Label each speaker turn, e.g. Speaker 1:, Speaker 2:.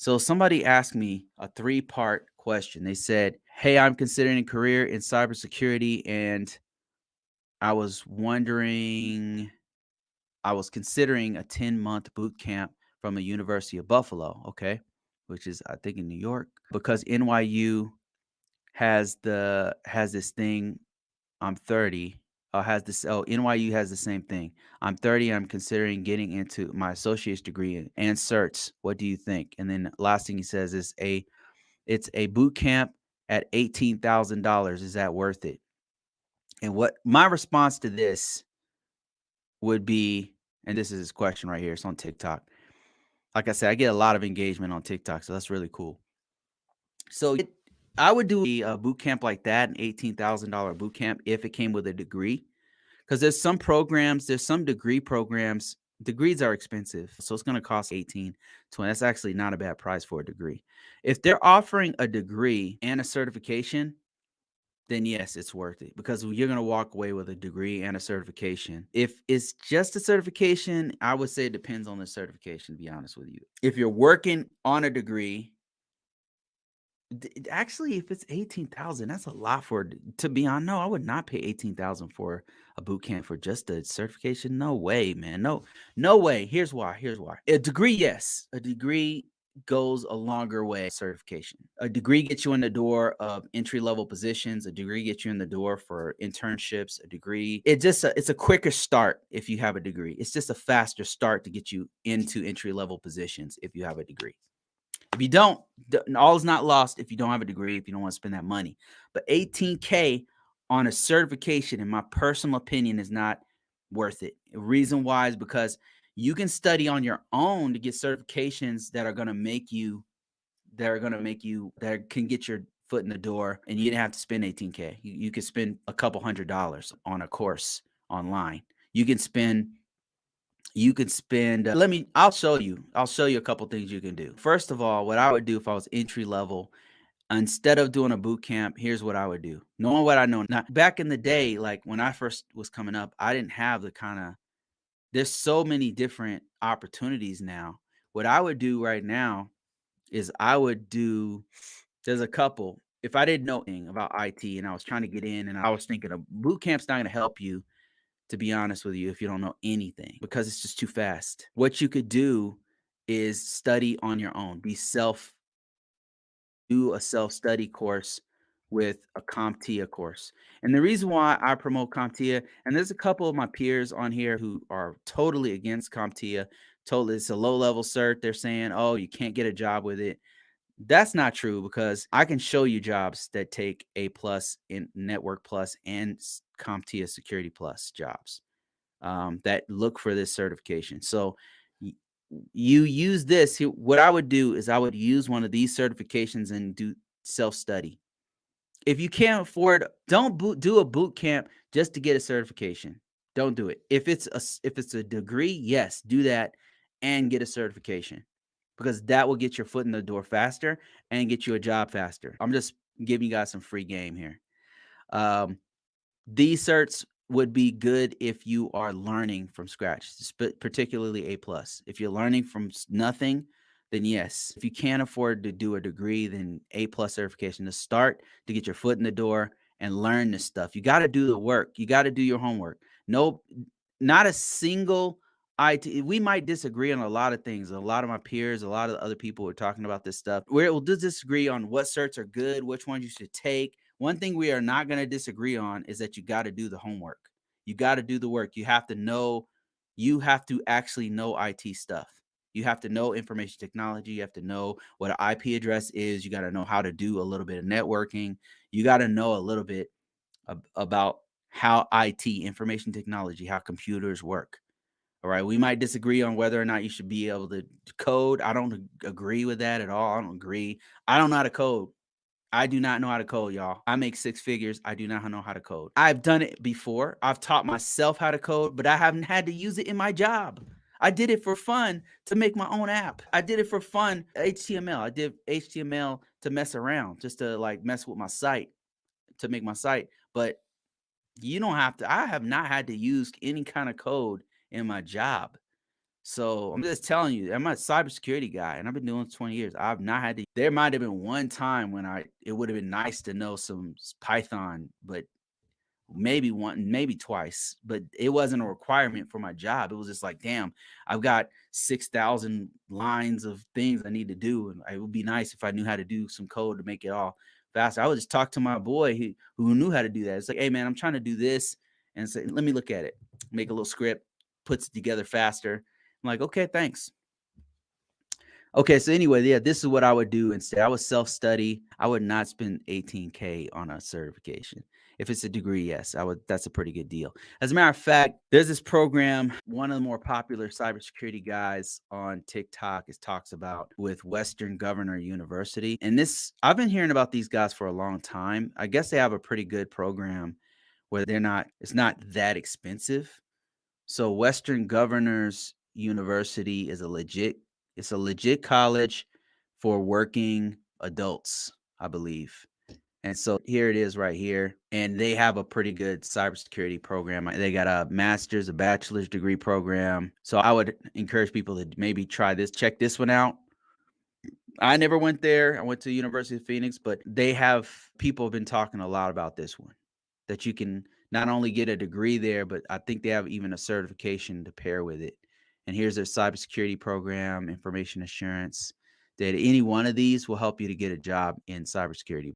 Speaker 1: So somebody asked me a three-part question. They said, "Hey, I'm considering a career in cybersecurity, and I was wondering, I was considering a 10-month boot camp from a University of Buffalo, okay, which is I think in New York, because NYU has this thing. I'm 30. Has this NYU has the same thing. I'm 30. I'm considering getting into my associate's degree and certs. What do you think?" And then last thing he says is it's a boot camp at $18,000. Is that worth it? And what my response to this would be, and this is his question right here. It's on TikTok. Like I said, I get a lot of engagement on TikTok, so that's really cool. So I would do a boot camp like that, an $18,000 boot camp, if it came with a degree. Because there's some degree programs. Degrees are expensive, so it's going to cost 18, 20. That's actually not a bad price for a degree. If they're offering a degree and a certification, then yes, it's worth it because you're going to walk away with a degree and a certification. If it's just a certification, I would say it depends on the certification, to be honest with you. If you're working on a degree, actually, if it's 18,000, that's a lot to be on. No, I would not pay 18,000 for a boot camp for just a certification. No way, man. No way. Here's why. Here's why. A degree, yes. A degree goes a longer way. Certification. A degree gets you in the door of entry-level positions. A degree gets you in the door for internships. A degree, it's a quicker start if you have a degree. It's just a faster start to get you into entry-level positions if you have a degree. If you don't, all is not lost if you don't have a degree, if you don't want to spend that money. But 18K on a certification, in my personal opinion, is not worth it. The reason why is because you can study on your own to get certifications that can get your foot in the door, and you didn't have to spend 18K. You could spend a couple $100 on a course online. You can spend I'll show you a couple things you can do. First of all, what I would do if I was entry level, instead of doing a boot camp, here's what I would do. Knowing what I know now, back in the day, like when I first was coming up, I didn't have the kind of, there's so many different opportunities now. What I would do right now is there's a couple. If I didn't know anything about IT and I was trying to get in and I was thinking a boot camp's not going to help you, to be honest with you, if you don't know anything, because it's just too fast. What you could do is study on your own. Do a self-study course with a CompTIA course. And the reason why I promote CompTIA, and there's a couple of my peers on here who are totally against CompTIA, totally it's a low-level cert. They're saying, oh, you can't get a job with it. That's not true because I can show you jobs that take A plus in Network Plus and CompTIA Security Plus jobs that look for this certification. So you use this. What I would do is I would use one of these certifications and do self-study. If you can't afford, don't do a boot camp just to get a certification. Don't do it. If it's a degree, yes, do that and get a certification because that will get your foot in the door faster and get you a job faster. I'm just giving you guys some free game here. Um, these certs would be good if you are learning from scratch, particularly A plus. If you're learning from nothing, then yes. If you can't afford to do a degree, then A plus certification to start to get your foot in the door and learn this stuff. You got to do the work. You got to do your homework. No, not a single IT. We might disagree on a lot of things. A lot of my peers, a lot of other people are talking about this stuff. We'll disagree on what certs are good, which ones you should take. One thing we are not going to disagree on is that you got to do the homework. You got to do the work. You have to actually know IT stuff. You have to know information technology. You have to know what an IP address is. You got to know how to do a little bit of networking. You got to know a little bit about how IT, information technology, how computers work. All right. We might disagree on whether or not you should be able to code. I don't agree with that at all. I don't agree. I don't know how to code. I do not know how to code, y'all. I make six figures. I do not know how to code. I've done it before. I've taught myself how to code, but I haven't had to use it in my job. I did it for fun to make my own app. I did it for fun. HTML. I did HTML to mess around, just to like mess with my site, to make my site. But you don't have to. I have not had to use any kind of code in my job. So I'm just telling you, I'm a cybersecurity guy and I've been doing this 20 years. I've not had to, there might have been one time when it would have been nice to know some Python, but maybe one, maybe twice, but it wasn't a requirement for my job. It was just like, damn, I've got 6,000 lines of things I need to do. And it would be nice if I knew how to do some code to make it all faster. I would just talk to my boy who knew how to do that. It's like, hey, man, I'm trying to do this. And say, let me look at it, make a little script, puts it together faster. I'm like, okay, thanks. Okay, so anyway, yeah, this is what I would do instead. I would self-study. I would not spend 18K on a certification. If it's a degree, yes, I would. That's a pretty good deal. As a matter of fact, there's this program, one of the more popular cybersecurity guys on TikTok is talks about with Western Governor University. And this, I've been hearing about these guys for a long time. I guess they have a pretty good program where it's not that expensive. So Western Governors University is it's a legit college for working adults, I believe. And so here it is right here. And they have a pretty good cybersecurity program. They got a master's, a bachelor's degree program. So I would encourage people to maybe try this, check this one out. I never went there. I went to the University of Phoenix, but they have people have been talking a lot about this one that you can not only get a degree there, but I think they have even a certification to pair with it. And here's their cybersecurity program, information assurance, that any one of these will help you to get a job in cybersecurity.